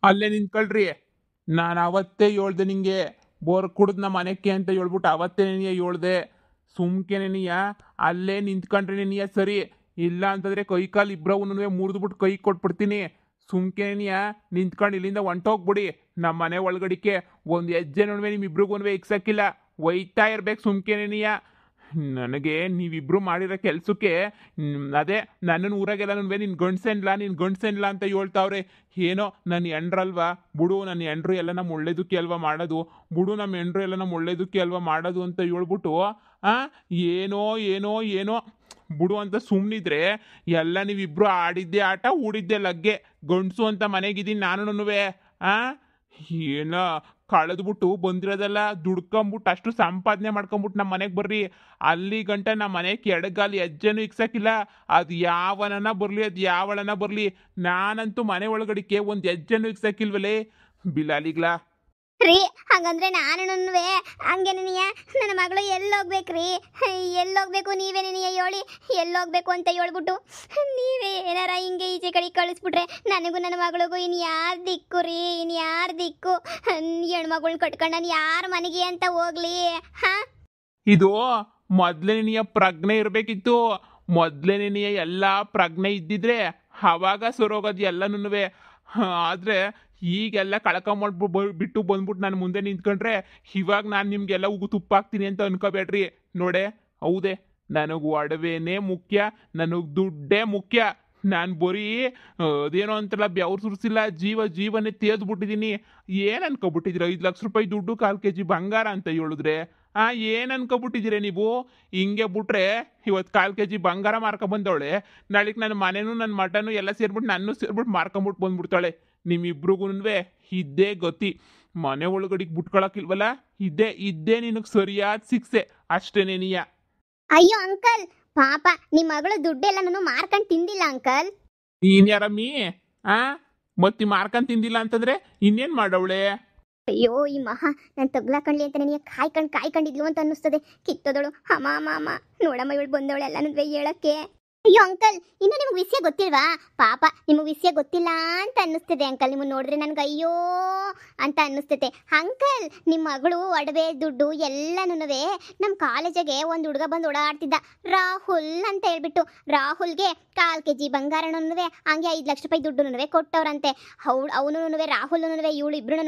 ಅಲ್ಲೇ ನಿಂತ್ಕೊಳ್ರಿ. ನಾನು ಅವತ್ತೇ ಹೇಳ್ದೆ ನಿಂಗೆ ಬೋರ್ ಕುಡ್ದು ನಮ್ಮ ಮನೆಕ್ಕೆ ಅಂತ ಹೇಳ್ಬಿಟ್ಟು ಅವತ್ತೇ ನೀ ಹೇಳ್ದೆ. ಸುಮ್ಕೆನೆ ನೀಯ ಅಲ್ಲೇ ನಿಂತ್ಕೊಂಡ್ರೆ ನೀಯ ಸರಿ, ಇಲ್ಲ ಅಂತಂದ್ರೆ ಕೈ ಕಾಲು ಇಬ್ಬರವನ್ನೂ ಮುರಿದ್ಬಿಟ್ಟು ಕೈ ಕೊಟ್ಬಿಡ್ತೀನಿ. ಸುಮ್ಕೆನೆ ನೀಯ ನಿಂತ್ಕೊಂಡು ಇಲ್ಲಿಂದ ಹೊಂಟೋಗ್ಬಿಡಿ. ನಮ್ಮ ಮನೆ ಒಳಗಡಿಕೆ ಒಂದು ಹೆಜ್ಜೆ ನೋಡುವೆ ನಿಮ್ಮಿಬ್ರಿಗೂ ಇಕ್ಸಕ್ಕಿಲ್ಲ. ಒಯ್ತಾ ಇರ್ಬೇಕು ಸುಮ್ಕೆನೆ ನೀಯ. ನನಗೆ ನೀವಿಬ್ರು ಮಾಡಿರೋ ಕೆಲಸಕ್ಕೆ ಅದೇ ನನ್ನನ್ನು ಊರಾಗೆಲ್ಲ ನಿನ್ನ ಗಂಡ್ಸೆನ್ಲ ಅಂತ ಹೇಳ್ತಾವ್ರೆ. ಏನೋ ನನ್ನ ಎಂಡ್ರಲ್ವಾ ಬಿಡು, ನನ್ನ ಎಂಡ್ರು ಎಲ್ಲ ನಮ್ಮ ಒಳ್ಳೇದಕ್ಕೆ ಅಲ್ವಾ ಮಾಡೋದು, ಬಿಡು ನಮ್ಮ ಎಂಡ್ರು ಎಲ್ಲ ನಮ್ಮ ಒಳ್ಳೇದಕ್ಕೆ ಅಲ್ವಾ ಮಾಡೋದು ಅಂತ ಹೇಳ್ಬಿಟ್ಟು ಏನೋ ಏನೋ ಏನೋ ಬಿಡು ಅಂತ ಸುಮ್ಮನಿದ್ರೆ ಎಲ್ಲ ನೀವಿಬ್ರು ಆಡಿದ್ದೆ ಆಟ ಊಡಿದ್ದೆ ಲಗ್ಗೆ. ಗಂಡಸು ಅಂತ ಮನೆಗಿದ್ದೀನಿ ನಾನು. ಏನೋ ಕಳೆದ್ಬಿಟ್ಟು ಬಂದಿರೋದೆಲ್ಲ ದುಡ್ಕೊಂಬಿಟ್ಟು ಅಷ್ಟು ಸಂಪಾದನೆ ಮಾಡ್ಕೊಂಬಿಟ್ಟು ನಮ್ಮ ಮನೆಗೆ ಬರ್ರಿ. ಅಲ್ಲಿ ಗಂಟ ನಮ್ಮ ಮನೆಗೆ ಎಡಗಾಲಿ ಹೆಜ್ಜೆನೂ ಇಕ್ಸಕ್ಕಿಲ್ಲ. ಅದು ಯಾವನನ್ನ ಬರಲಿ, ಅದು ಯಾವಳನ್ನ ಬರಲಿ, ನಾನಂತೂ ಮನೆ ಒಳಗಡಿಕೆ ಒಂದು ಹೆಜ್ಜೆನೂ ಇಕ್ಸಕ್ಕಿಲ್ವಲೇ ಬಿಲಾಲಿಗ್ಲಾ. ರೀ ಹಂಗಂದ್ರೆ ನಾನು ಹಂಗೇನಿಯ ನನ್ನ ಮಗಳು ಎಲ್ಲೋಗ್ಬೇಕ್ರಿ? ಎಲ್ಲೋಗ್ಬೇಕು ನೀವೇ ನೀಯ ಹೇಳಿ, ಎಲ್ಲೋಗ್ಬೇಕು ಅಂತ ಹೇಳ್ಬಿಟ್ಟು ನೀವೇ ಏನಾರ ಹಿಂಗೆ ಈಚೆ ಕಡೆ ಕಳಿಸ್ಬಿಟ್ರೆ ನನಗೂ ನನ್ನ ಮಗಳಿಗೂ ಇನ್ನು ಯಾರು ದಿಕ್ಕು ರೀ? ಇನ್ನು ಯಾರು ದಿಕ್ಕು? ಹೆಣ್ಮಗಳನ್ನ ಕಟ್ಕೊಂಡು ನಾನು ಯಾರ ಮನೆಗೆ ಅಂತ ಹೋಗ್ಲಿ? ಇದು ಮೊದ್ಲೇನೆಯ ಪ್ರಜ್ಞೆ ಇರಬೇಕಿತ್ತು. ಮೊದ್ಲೇನೆಯ ಎಲ್ಲ ಪ್ರಜ್ಞೆ ಇದ್ದಿದ್ರೆ ಅವಾಗ ಸರೋಗೋದು ಎಲ್ಲನೂ. ಆದರೆ ಈಗೆಲ್ಲ ಬಿಟ್ಟು ಬಂದ್ಬಿಟ್ಟು ನಾನು ಮುಂದೆ ನಿಂತ್ಕೊಂಡ್ರೆ ಇವಾಗ ನಾನು ನಿಮಗೆಲ್ಲ ಉಗು ತುಪ್ಪ ಹಾಕ್ತೀನಿ ಅಂತ ಅನ್ಕೋಬೇಡ್ರಿ. ನೋಡೆ ಹೌದೇ, ನನಗೆ ಒಡವೆನೇ ಮುಖ್ಯ, ನನಗೆ ದುಡ್ಡೇ ಮುಖ್ಯ. ನಾನು ಬರೀ ಅದೇನೋ ಅಂತೆಲ್ಲ ಬೆವ್ರು ಸುರಿಸಿಲ್ಲ, ಜೀವನೇ ತೇದ್ಬಿಟ್ಟಿದ್ದೀನಿ. ಏನು ಅನ್ಕೊಬಿಟ್ಟಿದ್ದೀರ? 5 ಲಕ್ಷ ರೂಪಾಯಿ ದುಡ್ಡು 1/4 kg ಬಂಗಾರ ಅಂತ ಹೇಳಿದ್ರೆ ಏನು ಅನ್ಕೊಬಿಟ್ಟಿದ್ದೀರ ನೀವು? ಹಿಂಗೆ ಬಿಟ್ರೆ ಇವತ್ತು 1/4 kg ಬಂಗಾರ ಮಾರ್ಕೊಂಬಂದವಳೆ, ನಾಳೆಗೆ ನನ್ನ ಮನೆನೂ ನನ್ನ ಮಟನು ಎಲ್ಲ ಸೇರ್ಬಿಟ್ಟು ನನ್ನೂ ಸೇರ್ಬಿಟ್ಟು ಮಾರ್ಕೊಂಬಿಟ್ಟು ಬಂದ್ಬಿಡ್ತಾಳೆ. ನಿಮ್ಮಿಬ್ರಿಗೂ ಇದ್ದೇ ಗತಿ. ಮನೆ ಒಳಗಡಿಗೆ ಬಿಟ್ಕೊಳಕ್ಕಿಲ್ವಲ್ಲ, ಇದ್ದೇ ನಿನಗೆ ಸರಿಯಾದ ಶಿಕ್ಷೆ ಅಷ್ಟೇನೇ ನೀಯ. ಅಯ್ಯೋ ಅಂಕಲ್, ಪಾಪ ನಿಮ್ಮ ಮಗಳು ದುಡ್ಡೆಲ್ಲ ನಾನು ಮಾರ್ಕೊಂಡು ತಿಂದಿಲ್ಲ ಅಂಕಲ್. ನೀನ್ ಯಾರಮ್ಮಿ? ಮತ್ತಿ ಮಾರ್ಕೊಂಡು ತಿಂದಿಲ್ಲ ಅಂತಂದ್ರೆ ಇನ್ನೇನ್ ಮಾಡವಳೆ? ಅಯ್ಯೋ ಈ ಮಹಾ ನಾನು ತಗ್ಲಾಕಂಡ್ಲಿ ಅಂತ ನನಗೆ ಕಾಯ್ಕೊಂಡಿದ್ಲು ಅಂತ ಅನ್ನಿಸ್ತದೆ. ಕಿತ್ತೋದಳು ಅಮ್ಮ ನೋಡಮ್ಮ ಇವಳು ಬಂದವಳೆ ಎಲ್ಲ ನನಗೆ ಹೇಳಕ್ಕೆ. ಅಯ್ಯೋ ಅಂಕಲ್, ಇನ್ನು ನಿಮ್ಗೆ ವಿಷಯ ಗೊತ್ತಿಲ್ವಾ? ಪಾಪ ನಿಮಗೆ ವಿಷಯ ಗೊತ್ತಿಲ್ಲ ಅಂತ ಅನ್ನಿಸ್ತದೆ ಅಂಕಲ್. ನಿಮ್ಮನ್ನು ನೋಡಿದ್ರೆ ನನಗೆ ಅಯ್ಯೋ ಅಂತ ಅನ್ನಿಸ್ತದೆ. ಅಂಕಲ್, ನಿಮ್ಮ ಮಗಳು ಒಡವೆ ದುಡ್ಡು ಎಲ್ಲನೂ ನಮ್ಮ ಕಾಲೇಜಿಗೆ ಒಂದು ಹುಡುಗ ಬಂದು ಓಡಾಡ್ತಿದ್ದ, ರಾಹುಲ್ ಅಂತ ಹೇಳ್ಬಿಟ್ಟು. ರಾಹುಲ್ಗೆ 1/4 kg ಬಂಗಾರನೂ ಹಂಗೆ 5 ಲಕ್ಷ ರೂಪಾಯಿ ದುಡ್ಡು ಕೊಟ್ಟವ್ರಂತೆ. ಅವನು ರಾಹುಲ್ನೂ ಇವಳು ಇಬ್ರು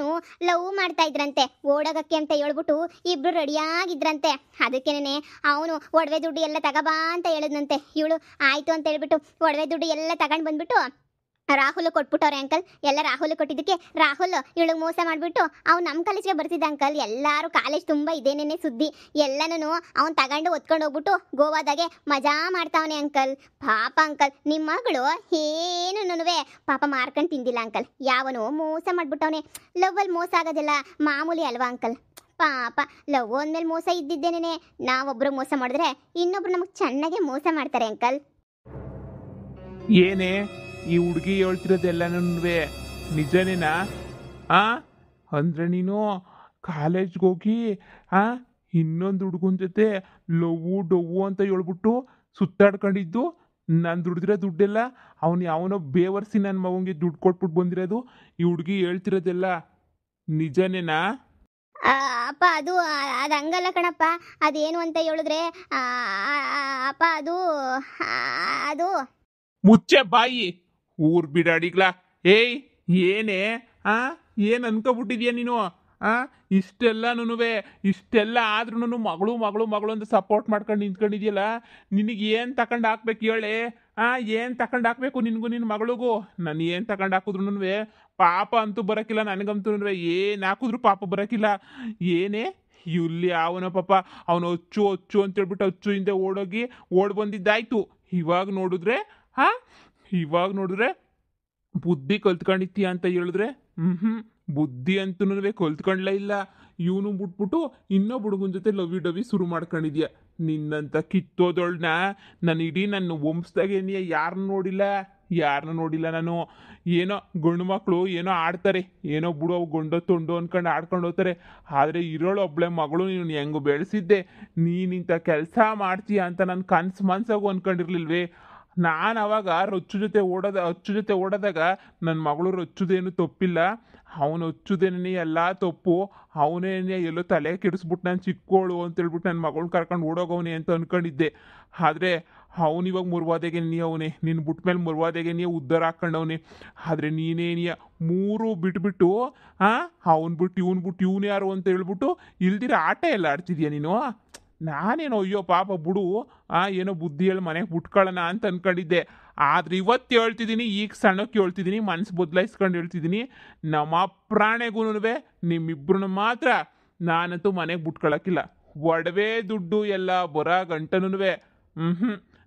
ಲವ್ ಮಾಡ್ತಾ ಇದ್ರಂತೆ. ಓಡೋಗಕ್ಕೆ ಅಂತ ಹೇಳ್ಬಿಟ್ಟು ಇಬ್ರು ರೆಡಿಯಾಗಿದ್ರಂತೆ. ಅದಕ್ಕೇನೆ ಅವನು ಒಡವೆ ದುಡ್ಡು ಎಲ್ಲ ತಗೋಬಾ ಅಂತ ಹೇಳಿದ್ನಂತೆ. ಇವಳು ಆಯ್ತು ಅಂತ ಹೇಳ್ಬಿಟ್ಟು ಒಡವೆ ದುಡ್ಡು ಎಲ್ಲ ತಗೊಂಡು ಬಂದ್ಬಿಟ್ಟು ರಾಹುಲ್ ಕೊಟ್ಬಿಟ್ಟವ್ರೆ ಅಂಕಲ್. ಎಲ್ಲ ರಾಹುಲ್ ಕೊಟ್ಟಿದ್ದಕ್ಕೆ ರಾಹುಲ್ ಇವಳಿಗೆ ಮೋಸ ಮಾಡಿಬಿಟ್ಟು ಅವ್ನು ನಮ್ಮ ಕಾಲೇಜ್ಗೆ ಬರ್ತಿದ್ದ ಅಂಕಲ್. ಎಲ್ಲರೂ ಕಾಲೇಜ್ ತುಂಬ ಇದೇನೇನೆ ಸುದ್ದಿ ಎಲ್ಲನೂ ಅವ್ನು ತಗೊಂಡು ಒತ್ಕೊಂಡು ಹೋಗ್ಬಿಟ್ಟು ಗೋವಾದಾಗೆ ಮಜಾ ಮಾಡ್ತಾವನೆ ಅಂಕಲ್. ಪಾಪ ಅಂಕಲ್, ನಿಮ್ಮ ಮಗಳು ಏನೂ ಪಾಪ ಮಾರ್ಕೊಂಡು ತಿಂದಿಲ್ಲ ಅಂಕಲ್. ಯಾವನು ಮೋಸ ಮಾಡಿಬಿಟ್ಟವನೆ. ಲವ್ವಲ್ಲಿ ಮೋಸ ಆಗೋದಿಲ್ಲ ಮಾಮೂಲಿ ಅಲ್ವಾ ಅಂಕಲ್? ಪಾಪ ಲವ್ ಅಂದಮೇಲೆ ಮೋಸ ಇದ್ದಿದ್ದೇನೆ. ನಾವೊಬ್ರು ಮೋಸ ಮಾಡಿದ್ರೆ ಇನ್ನೊಬ್ರು ನಮಗೆ ಚೆನ್ನಾಗೆ ಮೋಸ ಮಾಡ್ತಾರೆ ಅಂಕಲ್. ಏನೇ ಈ ಹುಡುಗಿ ಹೇಳ್ತಿರೋದೆಲ್ಲನೂ ನಿಜನೇನಾ? ಅಂದ್ರೆ ನೀನು ಕಾಲೇಜ್ಗೆ ಹೋಗಿ ಇನ್ನೊಂದು ಹುಡುಗನ ಜೊತೆ ಲವ್ವು ಡವ್ವು ಅಂತ ಹೇಳ್ಬಿಟ್ಟು ಸುತ್ತಾಡ್ಕೊಂಡಿದ್ದು, ನಾನು ದುಡ್ದಿರೋ ದುಡ್ಡೆಲ್ಲ ಅವನೋ ಬೇವರ್ಸಿ ನನ್ನ ಮಗನಿಗೆ ದುಡ್ಡು ಕೊಟ್ಬಿಟ್ಟು ಬಂದಿರೋದು ಈ ಹುಡುಗಿ ಹೇಳ್ತಿರೋದೆಲ್ಲ ನಿಜನೇನಾ? ಅಪ್ಪ ಅದು ಹಂಗಲ್ಲ ಕಣಪ್ಪ. ಅದೇನು ಅಂತ ಹೇಳಿದ್ರೆ ಅಪ್ಪ ಅದು ಮುಚ್ಚೆ ಬಾಯಿ, ಊರ್ ಬಿಡಾಡಿಗ್ಲಾ. ಏಯ್ ಏನೇ ಏನು ಅನ್ಕೊಬಿಟ್ಟಿದ್ಯಾ ನೀನು? ಇಷ್ಟೆಲ್ಲ ಆದ್ರೂ ಮಗಳು ಅಂತ ಸಪೋರ್ಟ್ ಮಾಡ್ಕೊಂಡು ನಿಂತ್ಕೊಂಡಿದ್ಯಲ್ಲ, ನಿನಗೆ ಏನು ತಗೊಂಡು ಹಾಕ್ಬೇಕು ಹೇಳಿ? ಏನು ತಗೊಂಡು ಹಾಕ್ಬೇಕು ನಿನಗೂ ನಿನ್ನ ಮಗಳಿಗೂ? ನಾನು ಏನು ತಗೊಂಡು ಹಾಕಿದ್ರು ಪಾಪ ಅಂತೂ ಬರೋಕ್ಕಿಲ್ಲ ನನಗಂತೂ. ಏನು ಹಾಕಿದ್ರು ಪಾಪ ಬರೋಕ್ಕಿಲ್ಲ. ಏನೇ ಇಲ್ಲಿ ಅವನ ಪಾಪ ಅವನು ಅಚ್ಚು ಅಂತೇಳ್ಬಿಟ್ಟು ಅಚ್ಚು ಹಿಂದೆ ಓಡ್ ಬಂದಿದ್ದಾಯ್ತು. ಇವಾಗ ನೋಡಿದ್ರೆ ಬುದ್ಧಿ ಕಲ್ತ್ಕೊಂಡಿತ್ತೀಯ ಅಂತ ಹೇಳಿದ್ರೆ ಬುದ್ಧಿ ಅಂತೂ ಕಲ್ತ್ಕೊಂಡ್ಲೇ ಇಲ್ಲ. ಇವನು ಬಿಟ್ಬಿಟ್ಟು ಇನ್ನೊಬ್ಬ ಹುಡುಗನ ಜೊತೆ ಲವಿ ಡವಿ ಶುರು ಮಾಡ್ಕೊಂಡಿದ್ಯಾ. ನಿನ್ನಂತ ಕಿತ್ತೋದೊಳ್ನ ನಾನು ಇಡೀ ನನ್ನ ವಂಶದಾಗೇನಿಯ ಯಾರನ್ನೂ ನೋಡಿಲ್ಲ ನಾನು. ಏನೋ ಗಂಡು ಮಕ್ಕಳು ಏನೋ ಆಡ್ತಾರೆ, ಏನೋ ಬಿಡು ಅವು ಗಂಡೋ ತೊಂಡು ಅನ್ಕೊಂಡು ಆಡ್ಕೊಂಡು ಹೋಗ್ತಾರೆ. ಆದರೆ ಇರೋಳು ಒಬ್ಳೆ ಮಗಳು ನೀನು ಹೆಂಗೆ ಬೆಳೆಸಿದ್ದೆ, ನೀನಿಂಥ ಕೆಲಸ ಮಾಡ್ತೀಯ ಅಂತ ನಾನು ಮನ್ಸಾಗೂ ಅನ್ಕೊಂಡಿರ್ಲಿಲ್ವೇ? ನಾನು ಅವಾಗ ಅಚ್ಚು ಜೊತೆ ಓಡೋದಾಗ ನನ್ನ ಮಗಳು ರೊಚ್ಚುದೇನು ತಪ್ಪಿಲ್ಲ, ಅವನು ಹಚ್ಚುದೇನೇ ಎಲ್ಲ ತಪ್ಪು. ಅವನೇನೆ ಎಲ್ಲೋ ತಲೆ ಕೆಡಿಸ್ಬಿಟ್ಟು ನಾನು ಚಿಕ್ಕೋಳು ಅಂತೇಳ್ಬಿಟ್ಟು ನನ್ನ ಮಗಳನ್ನ ಕರ್ಕೊಂಡು ಓಡೋಗವನೆ ಅಂತ ಅನ್ಕೊಂಡಿದ್ದೆ. ಆದರೆ ಅವನು ಇವಾಗ ಮುರ್ವಾದೆಗೆ ನೀ ಅವನೇ ನಿನ್ನ ಬಿಟ್ಟ ಮೇಲೆ ಮುರ್ವಾದೆಗೆ ನೀ ಉದ್ಧಾರ ಹಾಕೊಂಡವನೆ. ಆದರೆ ನೀನೇನಿಯ ಮೂರು ಬಿಟ್ಬಿಟ್ಟು ಅವ್ನು ಬಿಟ್ಟು ಇವನು ಯಾರು ಅಂತ ಹೇಳ್ಬಿಟ್ಟು ಇಲ್ದಿರ ಆಟ ಎಲ್ಲ ಆಡ್ತಿದ್ಯಾ ನೀನು. ನಾನೇನೋ ಅಯ್ಯೋ ಪಾಪ ಬಿಡು ಏನೋ ಬುದ್ಧಿ ಹೇಳಿ ಮನೆಗೆ ಬಿಟ್ಕೊಳ್ಳೋಣ ಅಂತ ಅನ್ಕೊಂಡಿದ್ದೆ. ಆದ್ರೆ ಇವತ್ತು ಹೇಳ್ತಿದ್ದೀನಿ, ಈಗ ಸಣ್ಣಕ್ಕೆ ಹೇಳ್ತಿದ್ದೀನಿ, ಮನಸ್ಸು ಬದಲಾಯಿಸ್ಕೊಂಡು ಹೇಳ್ತಿದ್ದೀನಿ, ನಮ್ಮ ಪ್ರಾಣೆಗೂ ನಿಮ್ಮಿಬ್ರು ಮಾತ್ರ ನಾನಂತೂ ಮನೆಗೆ ಬಿಟ್ಕೊಳಕ್ಕಿಲ್ಲ. ಒಡವೆ ದುಡ್ಡು ಎಲ್ಲ ಬರೋ ಗಂಟನೂ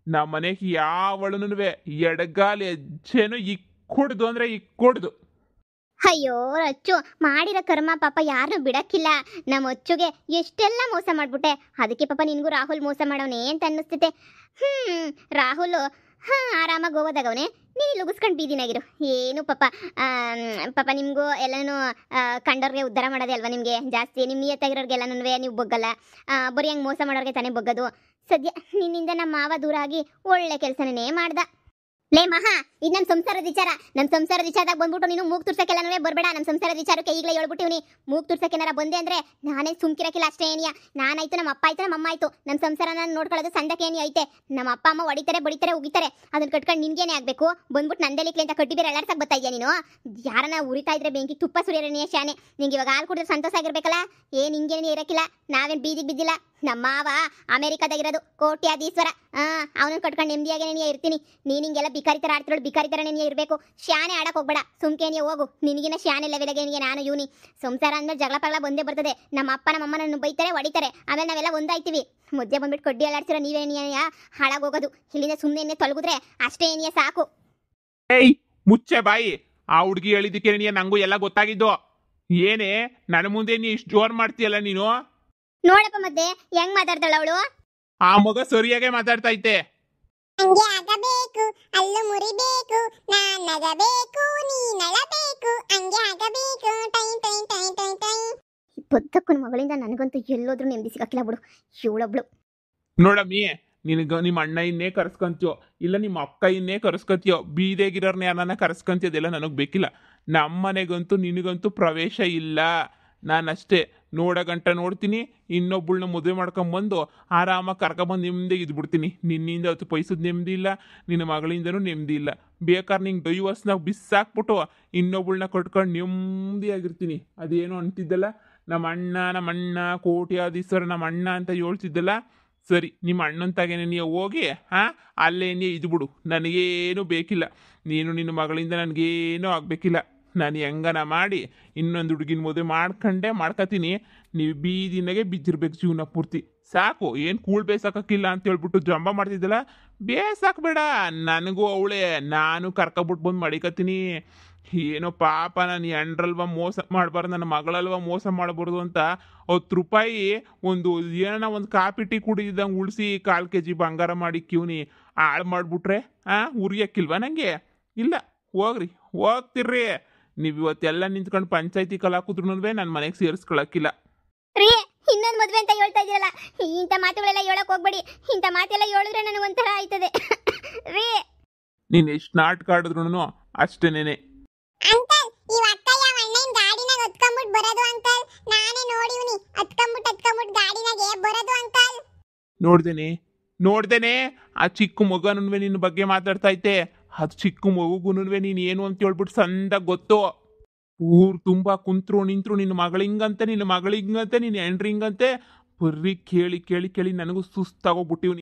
ನಮ್ಮ ಮನೆಗೆ ಯಾವಳೂ ಎಡಗಾಲ ಹೆಜ್ಜೆನೂ ಇಕ್ಕೊಡ್ದು ಅಂದರೆ ಇಕ್ಕೊಡ್ದು. ಅಯ್ಯೋ ರಚ್ಚು, ಮಾಡಿರೋ ಕರ್ಮ ಪಾಪ ಯಾರನ್ನೂ ಬಿಡಕ್ಕಿಲ್ಲ. ನಮ್ಮ ಅಚ್ಚುಗೆ ಎಷ್ಟೆಲ್ಲ ಮೋಸ ಮಾಡ್ಬಿಟ್ಟೆ. ಅದಕ್ಕೆ ಪಾಪ ನಿನಗೂ ರಾಹುಲ್ ಮೋಸ ಮಾಡೋನೆ ಅಂತ ಅನ್ನಿಸ್ತೈತೆ. ರಾಹುಲ್ ಆರಾಮಾಗಿ ಹೋಗೋದಾಗವನೆ, ನೀನು ಲುಗಿಸ್ಕೊಂಡು ಬೀದಿನಾಗಿರು. ಏನು ಪಾಪ ಪಾಪ ನಿಮಗೂ ಎಲ್ಲನೂ ಕಂಡವ್ರಿಗೆ ಉದ್ಧಾರ ಮಾಡೋದೇ ಅಲ್ವಾ ನಿಮಗೆ ಜಾಸ್ತಿ. ನಿಮ್ಮ ನಿಯತ್ತಾಗಿರೋರಿಗೆಲ್ಲನೂ ನೀವು ಬೊಗ್ಗಲ್ಲ, ಬರೀ ಹಂಗೆ ಮೋಸ ಮಾಡೋರಿಗೆ ತಾನೇ ಬೊಗ್ಗದು. ಸದ್ಯ ನಿನ್ನಿಂದ ನಮ್ಮ ಮಾವ ದೂರ ಆಗಿ ಒಳ್ಳೆ ಕೆಲಸನೇ ಮಾಡ್ದ. ಲೇ ಮಹಾ, ಇದು ನಮ್ಮ ಸಂಸಾರದ ವಿಚಾರ. ನಮ್ಮ ಸಂಸಾರದ ವಿಚಾರದಾಗ ಬಂದ್ಬಿಟ್ಟು ನೀನು ಮೂಗ್ ತುರ್ಸಕ್ಕೆಲ್ಲನೂ ಬರಬೇಡ. ನಮ್ಮ ಸಂಸಾರದ ವಿಚಾರಕ್ಕೆ ಈಗಲೇ ಹೇಳ್ಬಿಟ್ಟಿವ್ನಿ. ಮೂಗ್ ತುರ್ಸಕ್ಕೇನಾರ ಬಂದೆ ಅಂದರೆ ನಾನೇ ಸುಮ್ಕಿರಕ್ಕಿಲ್ಲ ಅಷ್ಟೇ. ಏನಿಯಾ ನಾನಾಯ್ತು, ನಮ್ಮ ಅಪ್ಪ ಆಯ್ತು, ನಮ್ಮ ಅಮ್ಮ ಆಯ್ತು, ನಮ್ಮ ಸಂಸಾರನ ನೋಡ್ಕೊಳ್ಳೋದು ಸಣ್ಣಕ್ಕೆ ಏನಿ ಐತೆ. ನಮ್ಮ ಅಪ್ಪ ಅಮ್ಮ ಹೊಡಿತಾರೆ, ಬಡಿತಾರೆ, ಉಗಿತಾರೆ, ಅದನ್ನ ಕಟ್ಕೊಂಡು ನಿನ್ಗೇನೆ ಆಗಬೇಕು. ಬಂದ್ಬಿಟ್ಟು ನಂದೇಲಿಕ್ಲಿ ಅಂತ ಕಟ್ಟಿ ಬೇರೆ ಎಲ್ಲಾಡ್ಸಕ್ಕೆ ಬರ್ತಾ ಇದೆಯಾ ನೀನು? ಯಾರನ್ನ ಉರಿತಾ ಇದ್ರೆ ಬೆಂಕಿ ತುಪ್ಪ ಸುರಿಯೋರನೇ ಶಾನೆ. ನಿಂಗೆ ಇವಾಗ ಹಾಲು ಕುಡಿದ್ರೆ ಸಂತೋಷ ಆಗಿರ್ಬೇಕಲ್ಲ. ನಿಂಗೇನೇ ಇರಕ್ಕಿಲ್ಲ, ನಾವೇನು ಬೀದಿಗೆ ಬಿದ್ದಿಲ್ಲ. ನಮ್ಮ ಮಾವ ಅಮೆರಿಕಾದಾಗಿರೋದು ಕೋಟ್ಯಾಧೀಶ್ವರ. ಅವನನ್ನು ಕಟ್ಕೊಂಡು ನೆಮ್ಮದಿಯಾಗೇನೇ ಇರ್ತೀನಿ. ನೀನು ಹಿಂಗೆಲ್ಲ ಬಿಕಾರಿ ಥರ ಆಡ್ತಿರೋಳು, ಬಿಕಾರಿ ಥರನೇ ಇರಬೇಕು. ಶಾನೆ ಆಡಕ್ಕೆ ಹೋಗ್ಬೇಡ, ಸುಮ್ಕೇನಿಯ ಹೋಗು. ನಿನಗಿನ ಶಾನೆ ಲೆವೆಲಗೇನಿಗೆ ನಾನು ಇವನಿ. ಸಂಸಾರ ಅಂದ್ಮೇಲೆ ಜಗಳ ಪಗಳ ಬಂದೇ ಬರ್ತದೆ. ನಮ್ಮ ಅಪ್ಪ ನಮ್ಮ ಅಮ್ಮ ನನ್ನ ಬೈತಾರೆ, ಹೊಡಿತಾರೆ, ಆಮೇಲೆ ನಾವೆಲ್ಲ ಒಂದಾಯ್ತೀವಿ. ಮುದ್ದೆ ಬಂದ್ಬಿಟ್ಟು ಕಡ್ಡಿ ಎಲ್ಲಾಡ್ತಿರೋ ನೀವೇನಿಯ ಹಾಳಾಗೋಗೋದು. ಇಲ್ಲಿಂದ ಸುಮ್ಮನೆ ತೊಲಗಿದ್ರೆ ಅಷ್ಟೇ ಏನಿಯ ಸಾಕು. ಏಯ್ ಮುಚ್ಚೆ ಬಾಯಿ. ಆ ಹುಡುಗಿ ಹೇಳಿದ್ದಕ್ಕೆ ನಂಗೂ ಎಲ್ಲ ಗೊತ್ತಾಗಿದ್ದು. ಏನೇ ನನ್ನ ಮುಂದೆ ನೀ ಇಷ್ಟು ಜೋರ್ ಮಾಡ್ತೀಯಲ್ಲ ನೀನು. ನೋಡಪ್ಪ ಮತ್ತೆ ಹೆಂಗ್ ಮಾತಾಡ್ತಾಳ ಅವಳು. ಆ ಮಗ ಸರಿಯಾಗೆ ಮಾತಾಡ್ತಾ ಐತೆ. ಹಂಗೆ ಆಗಬೇಕು, ಅಲ್ಲು ಮುರಿಬೇಕು, ನಾನಗಬೇಕು, ನೀನಳಬೇಕು, ಹಂಗೆ ಆಗಬೇಕು. ಬದ್ದಕ್ಕನ ಮಗಳಿಂದ ನನಗಂತೂ ಎಲ್ಲೋದ್ರೂ ನೆಮ್ಮದಿ ಸಿಗಕ್ಕಿಲ್ಲ ಬಿಡು. ಇವಳೊಬ್ಳು ನೋಡಮ್ಮಿ, ನಿಮ್ಮ ಅಣ್ಣ ಇನ್ನೇ ಕರ್ಸ್ಕೊಂತೀಯೋ ಇಲ್ಲ ನಿಮ್ಮ ಅಕ್ಕ ಇನ್ನೇ ಕರ್ಸ್ಕೊಂತೀಯೋ, ಬೀದಿಗಿರೋರ್ನ ಯಾರನ್ನ ಕರ್ಸ್ಕೊಂತಿಯೋದೆಲ್ಲ ನನಗೆ ಬೇಕಿಲ್ಲ. ನಮ್ಮ ಮನೆಗಂತೂ ನಿನಗಂತೂ ಪ್ರವೇಶ ಇಲ್ಲ. ನಾನಷ್ಟೇ ನೋಡಗಂಟ ನೋಡ್ತೀನಿ, ಇನ್ನೊಬ್ಬಳನ್ನ ಮದುವೆ ಮಾಡ್ಕೊಂಬಂದು ಆರಾಮಾಗಿ ಕರ್ಕೊಂಬಂದು ನೆಮ್ಮದಿ ಇದ್ಬಿಡ್ತೀನಿ. ನಿನ್ನಿಂದ 10 ಪೈಸದ ನೆಮ್ಮದಿ ಇಲ್ಲ, ನಿನ್ನ ಮಗಳಿಂದನೂ ನೆಮ್ಮದಿ ಇಲ್ಲ. ಬೇಕಾದ್ರೆ ನಿಂಗೆ ಡೈವರ್ಸ್ನಾಗ ಬಿಸಾಕ್ಬಿಟ್ಟು ಇನ್ನೊಬ್ಬಳನ್ನ ಕಟ್ಕೊಂಡು ನೆಮ್ಮದಿಯಾಗಿರ್ತೀನಿ. ಅದೇನೋ ಅಂತಿದ್ದಲ್ಲ, ನಮ್ಮ ಅಣ್ಣ ಕೋಟ್ಯಾಧೀಶ್ವರ ನಮ್ಮ ಅಣ್ಣ ಅಂತ ಹೇಳ್ತಿದ್ದಲ್ಲ. ಸರಿ, ನಿಮ್ಮ ಅಣ್ಣಂತಾಗೇನೆ ನೀವು ಹೋಗಿ ಅಲ್ಲೇನೇ ಇದ್ಬಿಡು. ನನಗೇನು ಬೇಕಿಲ್ಲ. ನೀನು ನಿನ್ನ ಮಗಳಿಂದ ನನಗೇನೂ ಆಗಬೇಕಿಲ್ಲ. ನಾನು ಹೆಂಗನ ಮಾಡಿ ಇನ್ನೊಂದು ಹುಡುಗಿನ ಮದುವೆ ಮಾಡ್ಕೊತೀನಿ. ನೀವು ಬೀದಿನಾಗೆ ಬಿದ್ದಿರ್ಬೇಕು ಜೀವನ ಪೂರ್ತಿ. ಸಾಕು, ಏನು ಕೂಳ್ ಬೇಸಾಕಿಲ್ಲ ಅಂತ ಹೇಳ್ಬಿಟ್ಟು ಜಂಬ ಮಾಡ್ತಿದ್ದಲ್ಲ, ಬೇಸಾಕ್ಬೇಡ. ನನಗೂ ಅವಳೇ, ನಾನು ಕರ್ಕೊಬಿಟ್ಟು ಬಂದು ಮಡಿಕತ್ತೀನಿ. ಏನೋ ಪಾಪ ನಾನು ಎಂಡ್ರಲ್ವ ಮೋಸ ಮಾಡಬಾರ್ದು, ನನ್ನ ಮಗಳಲ್ವ ಮೋಸ ಮಾಡಬಾರ್ದು ಅಂತ 10 ರೂಪಾಯಿ ಒಂದು ಕಾಪಿ ಟೀ ಕುಡಿದಂಗೆ ಉಳಿಸಿ 1/4 kg ಬಂಗಾರ ಮಾಡಿ ಕಿವ್ನಿ ಹಾಳು ಮಾಡಿಬಿಟ್ರೆ ಉರಿಯಕ್ಕಿಲ್ವಾ ನನಗೆ? ಇಲ್ಲ, ಹೋಗ್ತಿರ್ರಿ. ನೀವು ಇವತ್ತೆಲ್ಲ ನಿಂತ್ಕೊಂಡು ಪಂಚಾಯತಿ ಕಲಾಕುದ್ರೂ ನನ್ನ ಮನೆಗೆ ಸೇರಿಸ್ಕೊಳಕ್ಕಿಲ್ಲ. ರೀ, ಇನ್ನೊಂದು ಮದುವೆ ಅಂತ ಹೇಳ್ತಾ ಇದೀರಲ್ಲ, ಇಂಥ ಮಾತುಗಳೆಲ್ಲ ಹೇಳಕ್ ಹೋಗ್ಬೇಡಿ. ಇಂಥ ಮಾತೆಲ್ಲ ಹೇಳಿದ್ರೆ ನನಗೊಂಥರ ಆಯ್ತದೆ ರೀ. ನೀನು ಎಷ್ಟು ನಾಟಕ ಆಡಿದ್ರು ಅಷ್ಟೇನೇನೆ. ಅಂಕಲ್, ಈ ಅಕ್ಕಯ್ಯ ಅಣ್ಣನ ಗಾಡಿನಾಗ ಹತ್ಕೊಂಡ್ಬಿಟ್ಟು ಬರೋದು ಅಂಕಲ್. ನಾನೇ ನೋಡಿವ್ನಿ, ಹತ್ಕೊಂಡ್ಬಿಟ್ಟು ಗಾಡಿನಾಗೆ ಬರೋದು ಅಂಕಲ್. ನೋಡ್ದೇನೆ ಆ ಚಿಕ್ಕ ಮಗನೂ ನಿನ್ನ ಬಗ್ಗೆ ಮಾತಾಡ್ತಾ ಐತೆ. ಅದು ಚಿಕ್ಕ ಮಗುಗೂ ನೀನು ಏನು ಅಂತ ಹೇಳ್ಬಿಟ್ಟು ಸಂದಾಗ ಗೊತ್ತು. ಊರು ತುಂಬ ಕುಂತ್ರು ನಿಂತರು ನಿನ್ನ ಮಗಳಿಂಗಂತೆ, ನಿನ್ನ ಹೆಂಡ್ರಿಂಗಂತೆ, ಬರ್ರಿ ಕೇಳಿ ನನಗೂ ಸುಸ್ತಾಗೋಗ್ಬಿಟ್ಟಿವ್ನಿ.